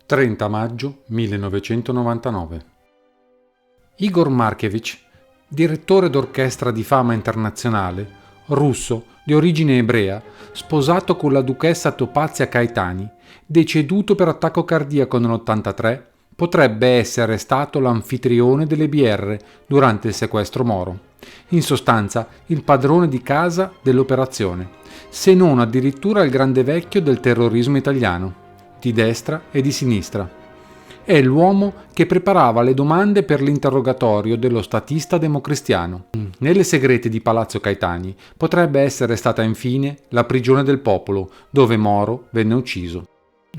30 maggio 1999. Igor Markevich, direttore d'orchestra di fama internazionale, russo, di origine ebrea, sposato con la duchessa Topazia Caetani, deceduto per attacco cardiaco nell'83, potrebbe essere stato l'anfitrione delle BR durante il sequestro Moro. In sostanza, il padrone di casa dell'operazione, se non addirittura il grande vecchio del terrorismo italiano, di destra e di sinistra. È l'uomo che preparava le domande per l'interrogatorio dello statista democristiano. Nelle segrete di Palazzo Caetani potrebbe essere stata infine la prigione del popolo, dove Moro venne ucciso.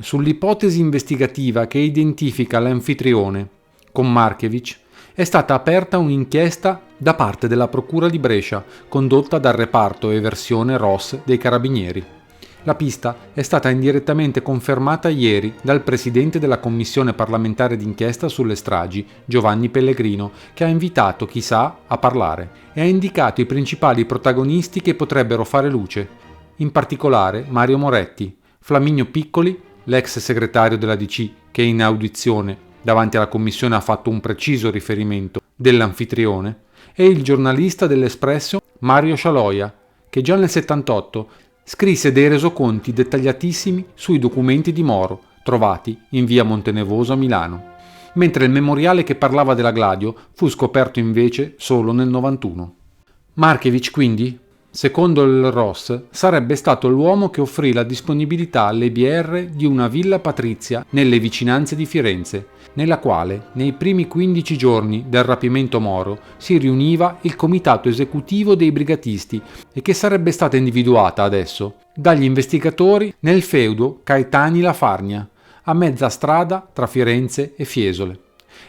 Sull'ipotesi investigativa che identifica l'anfitrione con Markevich è stata aperta un'inchiesta da parte della Procura di Brescia, condotta dal reparto Eversione Ross dei Carabinieri. La pista è stata indirettamente confermata ieri dal presidente della Commissione parlamentare d'inchiesta sulle stragi, Giovanni Pellegrino, che ha invitato chi sa a parlare e ha indicato i principali protagonisti che potrebbero fare luce, in particolare Mario Moretti, Flaminio Piccoli, l'ex segretario della DC che in audizione davanti alla Commissione ha fatto un preciso riferimento dell'anfitrione, e il giornalista dell'Espresso Mario Scialoia, che già nel 78 scrisse dei resoconti dettagliatissimi sui documenti di Moro trovati in via Montenevoso a Milano, mentre il memoriale che parlava della Gladio fu scoperto invece solo nel 91. Markevich, quindi, secondo il Ross, sarebbe stato l'uomo che offrì la disponibilità alle BR di una villa patrizia nelle vicinanze di Firenze, nella quale, nei primi 15 giorni del rapimento Moro, si riuniva il comitato esecutivo dei brigatisti e che sarebbe stata individuata adesso dagli investigatori nel feudo Caetani-La Farnia, a mezza strada tra Firenze e Fiesole.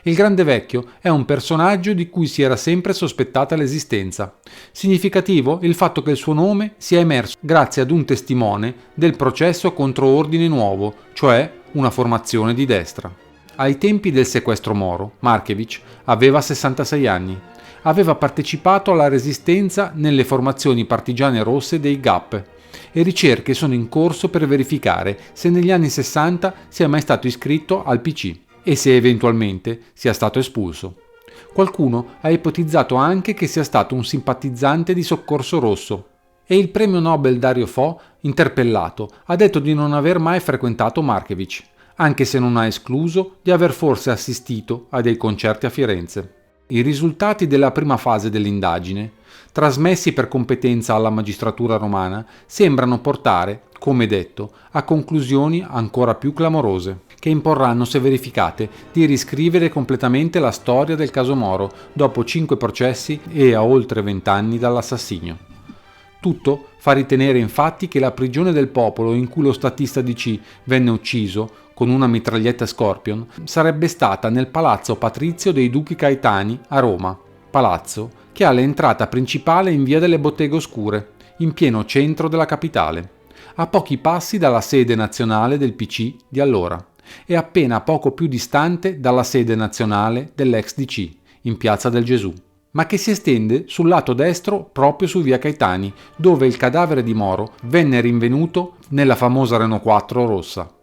Il grande vecchio è un personaggio di cui si era sempre sospettata l'esistenza. Significativo il fatto che il suo nome sia emerso grazie ad un testimone del processo contro Ordine Nuovo, cioè una formazione di destra. Ai tempi del sequestro Moro, Markevich aveva 66 anni. Aveva partecipato alla resistenza nelle formazioni partigiane rosse dei GAP e ricerche sono in corso per verificare se negli anni 60 sia mai stato iscritto al PC e se eventualmente sia stato espulso. Qualcuno ha ipotizzato anche che sia stato un simpatizzante di Soccorso Rosso, e il premio Nobel Dario Fo, interpellato, ha detto di non aver mai frequentato Markevich, anche se non ha escluso di aver forse assistito a dei concerti a Firenze. I risultati della prima fase dell'indagine, trasmessi per competenza alla magistratura romana, sembrano portare, come detto, a conclusioni ancora più clamorose, che imporranno, se verificate, di riscrivere completamente la storia del caso Moro dopo 5 processi e a oltre 20 anni dall'assassinio. Tutto fa ritenere infatti che la prigione del popolo in cui lo statista DC venne ucciso con una mitraglietta Scorpion sarebbe stata nel Palazzo Patrizio dei Duchi Caetani a Roma, palazzo che ha l'entrata principale in via delle Botteghe Oscure, in pieno centro della capitale, a pochi passi dalla sede nazionale del PC di allora e appena poco più distante dalla sede nazionale dell'ex DC, in Piazza del Gesù, ma che si estende sul lato destro proprio su via Caetani, dove il cadavere di Moro venne rinvenuto nella famosa Renault 4 rossa.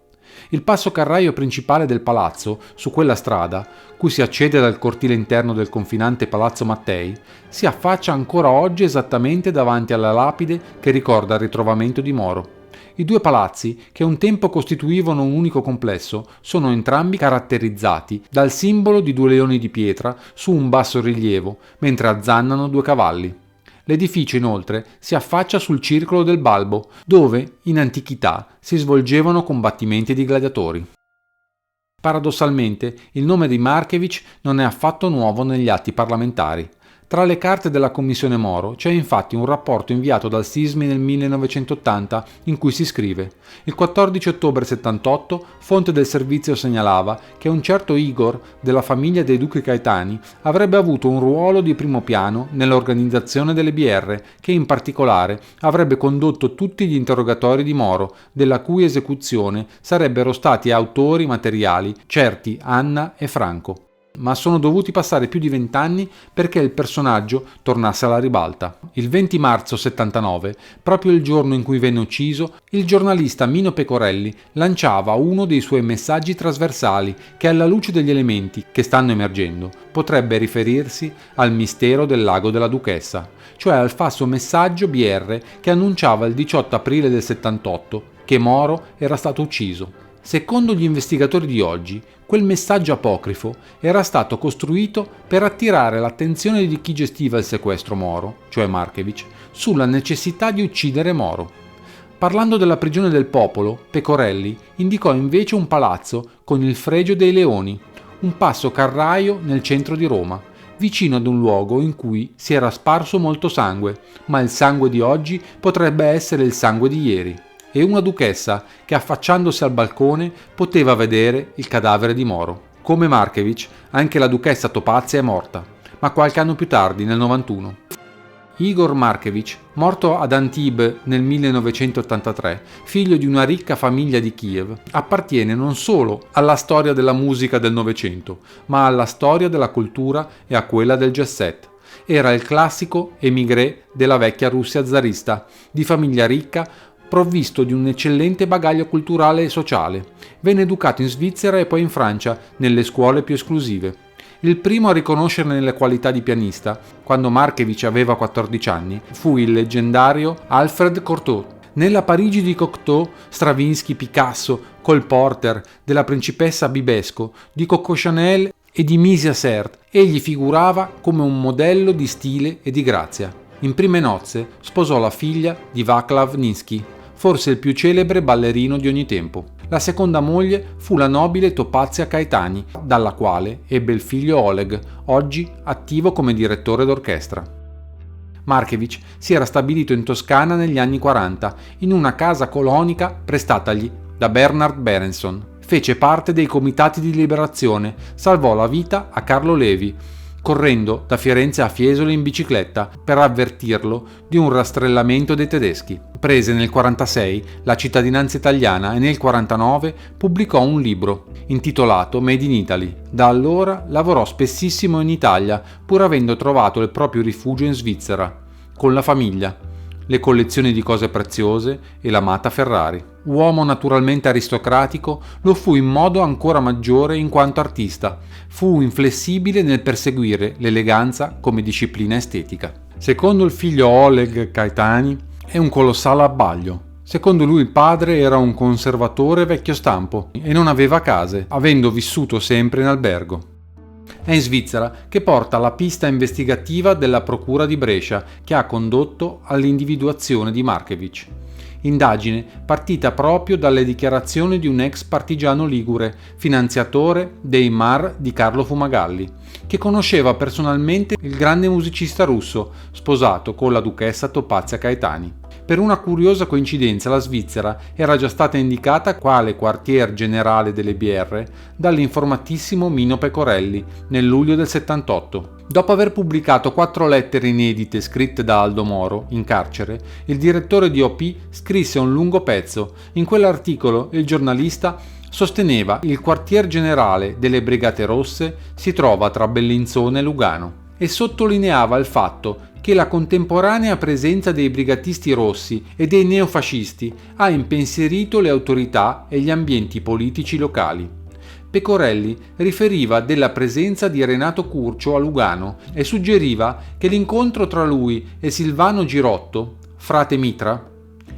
Il passo carraio principale del palazzo, su quella strada, cui si accede dal cortile interno del confinante Palazzo Mattei, si affaccia ancora oggi esattamente davanti alla lapide che ricorda il ritrovamento di Moro. I due palazzi, che un tempo costituivano un unico complesso, sono entrambi caratterizzati dal simbolo di 2 leoni di pietra su un basso rilievo, mentre azzannano 2 cavalli. L'edificio inoltre si affaccia sul circolo del Balbo, dove in antichità si svolgevano combattimenti di gladiatori. Paradossalmente, il nome di Markevich non è affatto nuovo negli atti parlamentari. Tra le carte della Commissione Moro c'è infatti un rapporto inviato dal Sismi nel 1980 in cui si scrive: il 14 ottobre 78 fonte del servizio segnalava che un certo Igor della famiglia dei Duchi Caetani avrebbe avuto un ruolo di primo piano nell'organizzazione delle BR, che in particolare avrebbe condotto tutti gli interrogatori di Moro, della cui esecuzione sarebbero stati autori materiali certi Anna e Franco. ma sono dovuti passare più di 20 anni perché il personaggio tornasse alla ribalta. Il 20 marzo 79, proprio il giorno in cui venne ucciso, il giornalista Mino Pecorelli lanciava uno dei suoi messaggi trasversali che, alla luce degli elementi che stanno emergendo, potrebbe riferirsi al mistero del lago della Duchessa, cioè al falso messaggio BR che annunciava il 18 aprile del 78 che Moro era stato ucciso. Secondo gli investigatori di oggi, quel messaggio apocrifo era stato costruito per attirare l'attenzione di chi gestiva il sequestro Moro, cioè Markevich, sulla necessità di uccidere Moro. Parlando della prigione del popolo, Pecorelli indicò invece un palazzo con il Fregio dei Leoni, un passo carraio nel centro di Roma, vicino ad un luogo in cui si era sparso molto sangue, ma il sangue di oggi potrebbe essere il sangue di ieri, e una duchessa che, affacciandosi al balcone, poteva vedere il cadavere di Moro. Come Markevich, anche la duchessa Topazia è morta, ma qualche anno più tardi, nel 91. Igor Markevich, morto ad Antibes nel 1983, figlio di una ricca famiglia di Kiev, appartiene non solo alla storia della musica del Novecento, ma alla storia della cultura e a quella del jazz set. Era il classico émigré della vecchia Russia zarista, di famiglia ricca, provvisto di un eccellente bagaglio culturale e sociale. Venne educato in Svizzera e poi in Francia, nelle scuole più esclusive. Il primo a riconoscerne le qualità di pianista, quando Markevich aveva 14 anni, fu il leggendario Alfred Cortot. Nella Parigi di Cocteau, Stravinsky, Picasso, Cole Porter, della principessa Bibesco, di Coco Chanel e di Misia Sert, egli figurava come un modello di stile e di grazia. In prime nozze sposò la figlia di Václav Ninsky, forse il più celebre ballerino di ogni tempo. La seconda moglie fu la nobile Topazia Caetani, dalla quale ebbe il figlio Oleg, oggi attivo come direttore d'orchestra. Markevich si era stabilito in Toscana negli anni 40, in una casa colonica prestatagli da Bernard Berenson. Fece parte dei comitati di liberazione, salvò la vita a Carlo Levi, correndo da Firenze a Fiesole in bicicletta per avvertirlo di un rastrellamento dei tedeschi. Prese nel 1946 la cittadinanza italiana e nel 1949 pubblicò un libro intitolato Made in Italy. Da allora lavorò spessissimo in Italia, pur avendo trovato il proprio rifugio in Svizzera, con la famiglia, le collezioni di cose preziose e l'amata Ferrari. Uomo naturalmente aristocratico, lo fu in modo ancora maggiore in quanto artista. Fu inflessibile nel perseguire l'eleganza come disciplina estetica. Secondo il figlio Oleg Caetani, è un colossale abbaglio. Secondo lui il padre era un conservatore vecchio stampo e non aveva case, avendo vissuto sempre in albergo. È in Svizzera che porta la pista investigativa della Procura di Brescia, che ha condotto all'individuazione di Markevich. Indagine partita proprio dalle dichiarazioni di un ex partigiano ligure, finanziatore dei Mar di Carlo Fumagalli, che conosceva personalmente il grande musicista russo, sposato con la duchessa Topazia Caetani. Per una curiosa coincidenza la Svizzera era già stata indicata quale quartier generale delle BR dall'informatissimo Mino Pecorelli nel luglio del 78. Dopo aver pubblicato 4 lettere inedite scritte da Aldo Moro in carcere, il direttore di OP scrisse un lungo pezzo. In quell'articolo il giornalista sosteneva il quartier generale delle Brigate Rosse si trova tra Bellinzona e Lugano e sottolineava il fatto che la contemporanea presenza dei brigatisti rossi e dei neofascisti ha impensierito le autorità e gli ambienti politici locali. Pecorelli riferiva della presenza di Renato Curcio a Lugano e suggeriva che l'incontro tra lui e Silvano Girotto, frate Mitra,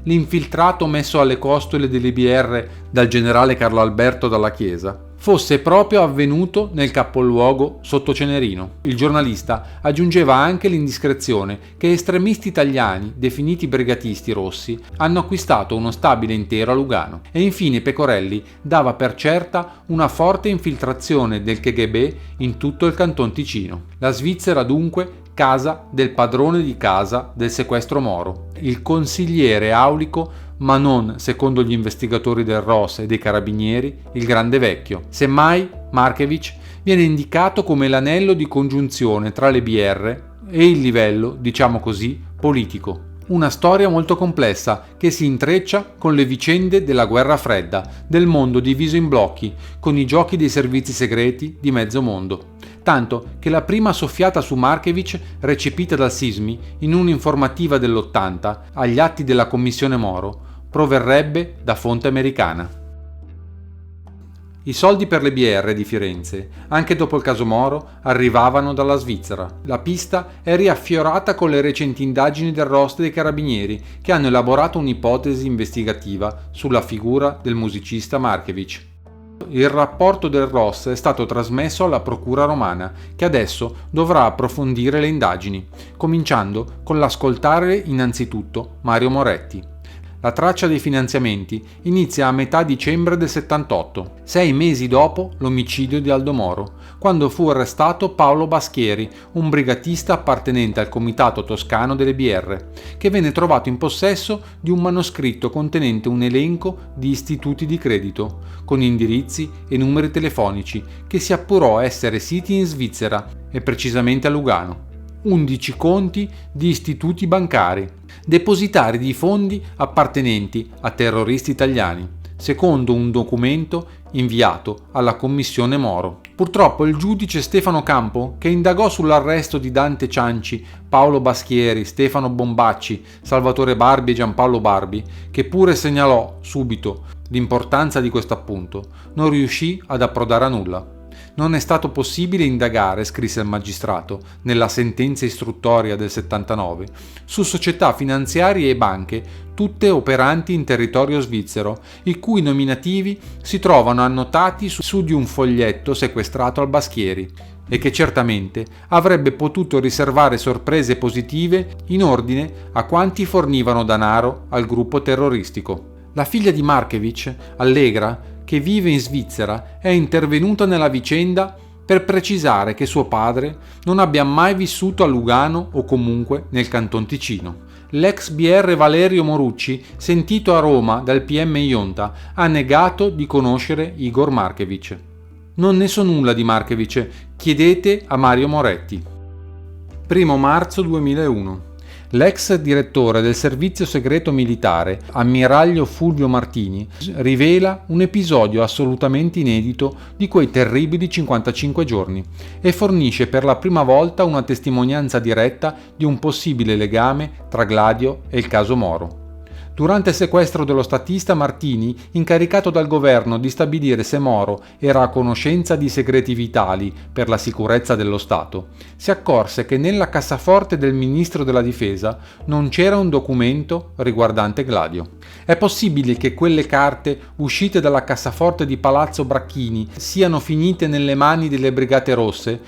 l'infiltrato messo alle costole delle BR dal generale Carlo Alberto Dalla Chiesa, fosse proprio avvenuto nel capoluogo sotto Cenerino. Il giornalista aggiungeva anche l'indiscrezione che estremisti italiani, definiti brigatisti rossi, hanno acquistato uno stabile intero a Lugano. E infine Pecorelli dava per certa una forte infiltrazione del KGB in tutto il Canton Ticino. La Svizzera dunque casa del padrone di casa del sequestro Moro, il consigliere aulico, ma non, secondo gli investigatori del ROS e dei carabinieri, il grande vecchio. Semmai Markevich viene indicato come l'anello di congiunzione tra le BR e il livello, diciamo così, politico. Una storia molto complessa che si intreccia con le vicende della guerra fredda, del mondo diviso in blocchi, con i giochi dei servizi segreti di mezzo mondo. tanto che la prima soffiata su Markevich, recepita dal Sismi in un'informativa dell'80 agli atti della commissione Moro, proverrebbe da fonte americana. I soldi per le BR di Firenze, anche dopo il caso Moro, arrivavano dalla Svizzera. La pista è riaffiorata con le recenti indagini del ROS dei Carabinieri, che hanno elaborato un'ipotesi investigativa sulla figura del musicista Markevich. Il rapporto del ROS è stato trasmesso alla Procura romana, che adesso dovrà approfondire le indagini, cominciando con l'ascoltare innanzitutto Mario Moretti. La traccia dei finanziamenti inizia a metà dicembre del 78, 6 mesi dopo l'omicidio di Aldo Moro, quando fu arrestato Paolo Baschieri, un brigatista appartenente al Comitato Toscano delle BR, che venne trovato in possesso di un manoscritto contenente un elenco di istituti di credito, con indirizzi e numeri telefonici, che si appurò essere siti in Svizzera e precisamente a Lugano. 11 conti di istituti bancari, depositari di fondi appartenenti a terroristi italiani, secondo un documento inviato alla commissione Moro. Purtroppo il giudice Stefano Campo, che indagò sull'arresto di Dante Cianci, Paolo Baschieri, Stefano Bombacci, Salvatore Barbi e Giampaolo Barbi, che pure segnalò subito l'importanza di questo appunto, non riuscì ad approdare a nulla. Non è stato possibile indagare, scrisse il magistrato nella sentenza istruttoria del 79, su società finanziarie e banche, tutte operanti in territorio svizzero, i cui nominativi si trovano annotati su di un foglietto sequestrato al Baschieri e che certamente avrebbe potuto riservare sorprese positive in ordine a quanti fornivano denaro al gruppo terroristico. La figlia di Markevich, Allegra, che vive in Svizzera, è intervenuta nella vicenda per precisare che suo padre non abbia mai vissuto a Lugano o comunque nel Canton Ticino. L'ex BR Valerio Morucci, sentito a Roma dal PM Ionta, ha negato di conoscere Igor Markevich. Non ne so nulla di Markevich, chiedete a Mario Moretti. 1 marzo 2001. L'ex direttore del servizio segreto militare, ammiraglio Fulvio Martini, rivela un episodio assolutamente inedito di quei terribili 55 giorni e fornisce per la prima volta una testimonianza diretta di un possibile legame tra Gladio e il caso Moro. Durante il sequestro dello statista Martini, incaricato dal governo di stabilire se Moro era a conoscenza di segreti vitali per la sicurezza dello Stato, si accorse che nella cassaforte del ministro della difesa non c'era un documento riguardante Gladio. È possibile che quelle carte uscite dalla cassaforte di Palazzo Bracchini siano finite nelle mani delle Brigate Rosse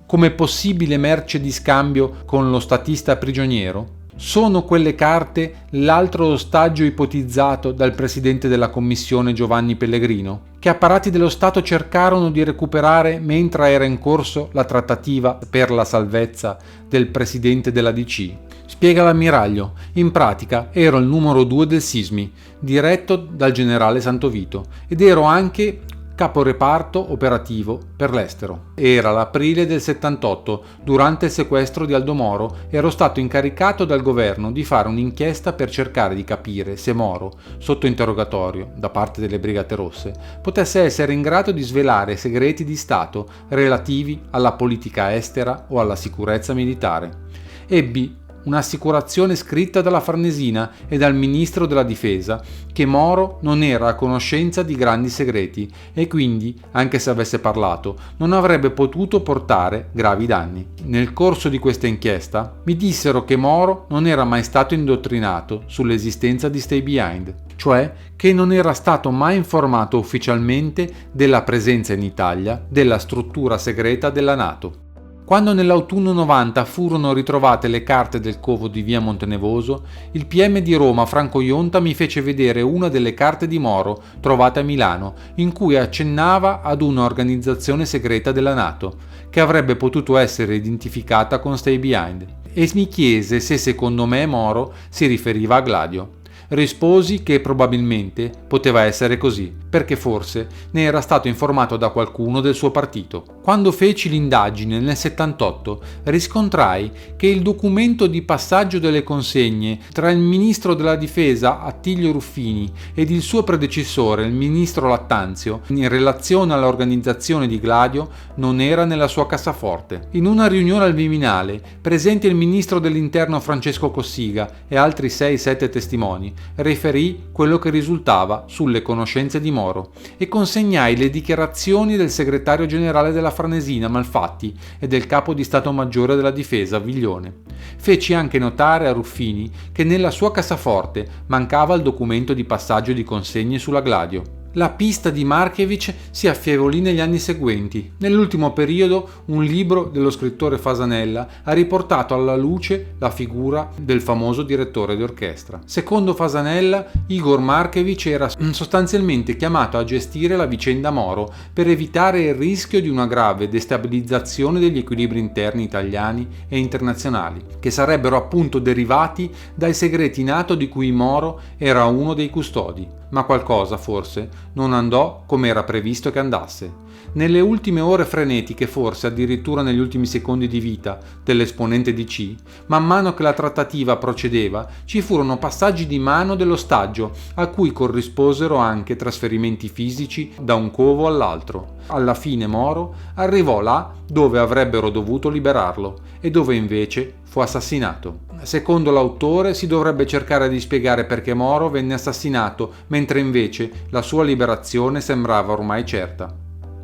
come possibile merce di scambio con lo statista prigioniero? Sono quelle carte l'altro ostaggio ipotizzato dal presidente della commissione Giovanni Pellegrino, che apparati dello Stato cercarono di recuperare mentre era in corso la trattativa per la salvezza del presidente della DC? Spiega l'ammiraglio: in pratica ero il numero 2 del Sismi, diretto dal generale Santovito, ed ero anche caporeparto operativo per l'estero. Era l'aprile del 78, durante il sequestro di Aldo Moro, ero stato incaricato dal governo di fare un'inchiesta per cercare di capire se Moro, sotto interrogatorio da parte delle Brigate Rosse, potesse essere in grado di svelare segreti di Stato relativi alla politica estera o alla sicurezza militare. Ebbi un'assicurazione scritta dalla Farnesina e dal ministro della difesa che Moro non era a conoscenza di grandi segreti e quindi, anche se avesse parlato, non avrebbe potuto portare gravi danni. Nel corso di questa inchiesta mi dissero che Moro non era mai stato indottrinato sull'esistenza di Stay Behind, cioè che non era stato mai informato ufficialmente della presenza in Italia della struttura segreta della NATO. Quando nell'autunno 90 furono ritrovate le carte del covo di via Montenevoso, il PM di Roma Franco Ionta mi fece vedere una delle carte di Moro trovate a Milano, in cui accennava ad un'organizzazione segreta della NATO, che avrebbe potuto essere identificata con Stay Behind, e mi chiese se secondo me Moro si riferiva a Gladio. Risposi che probabilmente poteva essere così, perché forse ne era stato informato da qualcuno del suo partito. Quando feci l'indagine nel 78, riscontrai che il documento di passaggio delle consegne tra il ministro della difesa Attilio Ruffini ed il suo predecessore, il ministro Lattanzio, in relazione all'organizzazione di Gladio, non era nella sua cassaforte. In una riunione al Viminale, presente il ministro dell'interno Francesco Cossiga e altri 6-7 testimoni, riferì quello che risultava sulle conoscenze di Moro e consegnai le dichiarazioni del segretario generale della Farnesina Malfatti e del capo di Stato Maggiore della Difesa Viglione. Feci anche notare a Ruffini che nella sua cassaforte mancava il documento di passaggio di consegne sulla Gladio. La pista di Markiewicz si affievolì negli anni seguenti. Nell'ultimo periodo, un libro dello scrittore Fasanella ha riportato alla luce la figura del famoso direttore d'orchestra. Secondo Fasanella, Igor Markiewicz era sostanzialmente chiamato a gestire la vicenda Moro per evitare il rischio di una grave destabilizzazione degli equilibri interni italiani e internazionali, che sarebbero appunto derivati dai segreti NATO di cui Moro era uno dei custodi. Ma qualcosa, forse, non andò come era previsto che andasse. Nelle ultime ore frenetiche, forse addirittura negli ultimi secondi di vita dell'esponente DC, man mano che la trattativa procedeva, ci furono passaggi di mano dell'ostaggio, a cui corrisposero anche trasferimenti fisici da un covo all'altro. Alla fine Moro arrivò là dove avrebbero dovuto liberarlo e dove invece fu assassinato. Secondo l'autore si dovrebbe cercare di spiegare perché Moro venne assassinato, mentre invece la sua liberazione sembrava ormai certa.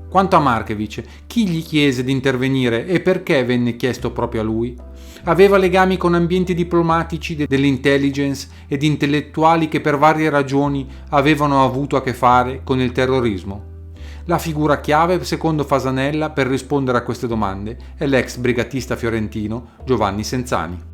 Quanto a Markiewicz, chi gli chiese di intervenire e perché venne chiesto proprio a lui? Aveva legami con ambienti diplomatici dell'intelligence ed intellettuali che per varie ragioni avevano avuto a che fare con il terrorismo? La figura chiave, secondo Fasanella, per rispondere a queste domande è l'ex brigatista fiorentino Giovanni Senzani.